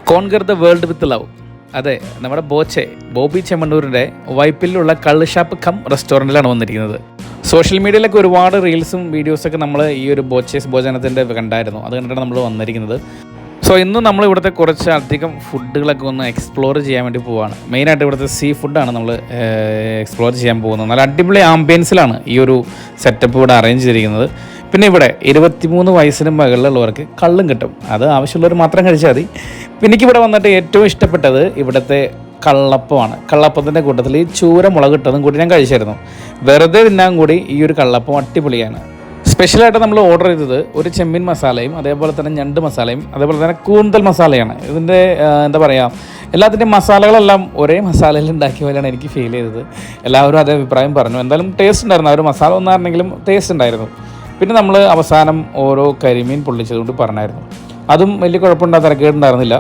Conquer the world with love. അതെ, നമ്മുടെ ബോബി ചെമ്മണ്ണൂരിൻ്റെ വൈപ്പിലുള്ള കള്ള് ഷാപ്പ് കം റെസ്റ്റോറൻറ്റിലാണ് വന്നിരിക്കുന്നത്. സോഷ്യൽ മീഡിയയിലൊക്കെ ഒരുപാട് റീൽസും വീഡിയോസൊക്കെ നമ്മൾ ഈ ഒരു ഭോജനത്തിൻ്റെ കണ്ടായിരുന്നു. അത് കണ്ടിട്ടാണ് നമ്മൾ വന്നിരിക്കുന്നത്. സോ ഇന്നും നമ്മൾ ഇവിടുത്തെ കുറച്ചധികം ഫുഡുകളൊക്കെ ഒന്ന് എക്സ്പ്ലോർ ചെയ്യാൻ വേണ്ടി പോവുകയാണ്. മെയിനായിട്ട് ഇവിടുത്തെ സീ ഫുഡാണ് നമ്മൾ എക്സ്പ്ലോർ ചെയ്യാൻ പോകുന്നത്. നല്ല അടിപൊളി ആംബിയൻസിലാണ് ഈ ഒരു സെറ്റപ്പ് ഇവിടെ അറേഞ്ച് ചെയ്തിരിക്കുന്നത്. പിന്നെ ഇവിടെ 23 വയസ്സിന് മുകളിലുള്ളവർക്ക് കള്ളും കിട്ടും. അത് ആവശ്യമുള്ളവർ മാത്രം കഴിച്ചാൽ മതി. പിന്നെ എനിക്കിവിടെ വന്നിട്ട് ഏറ്റവും ഇഷ്ടപ്പെട്ടത് ഇവിടുത്തെ കള്ളപ്പമാണ്. കള്ളപ്പത്തിൻ്റെ കൂട്ടത്തിൽ ഈ ചൂര മുളകിട്ടതും കൂടി ഞാൻ കഴിച്ചായിരുന്നു. വെറുതെ തിന്നാൻ കൂടി ഈ ഒരു കള്ളപ്പം അടിപൊളിയാണ്. സ്പെഷ്യലായിട്ട് നമ്മൾ ഓർഡർ ചെയ്തത് ഒരു ചെമ്മീൻ മസാലയും അതേപോലെ തന്നെ ഞണ്ട് മസാലയും അതേപോലെ തന്നെ കൂന്തൽ മസാലയാണ്. ഇതിൻ്റെ എന്താ പറയുക, എല്ലാത്തിൻ്റെയും മസാലകളെല്ലാം ഒരേ മസാലയിൽ ഉണ്ടാക്കിയ പോലെയാണ് എനിക്ക് ഫീൽ ചെയ്തത്. എല്ലാവരും അതേ അഭിപ്രായം പറഞ്ഞു. എന്തായാലും ടേസ്റ്റ് ഉണ്ടായിരുന്നു. ആ ഒരു മസാല ഒന്നായിരുന്നെങ്കിലും ടേസ്റ്റ് ഉണ്ടായിരുന്നു. പിന്നെ നമ്മൾ അവസാനം ഓരോ കരിമീൻ പൊള്ളിച്ചതുകൊണ്ട് പറഞ്ഞായിരുന്നു. അതും വലിയ കുഴപ്പമുണ്ടാ തിരക്കേടുണ്ടായിരുന്നില്ല.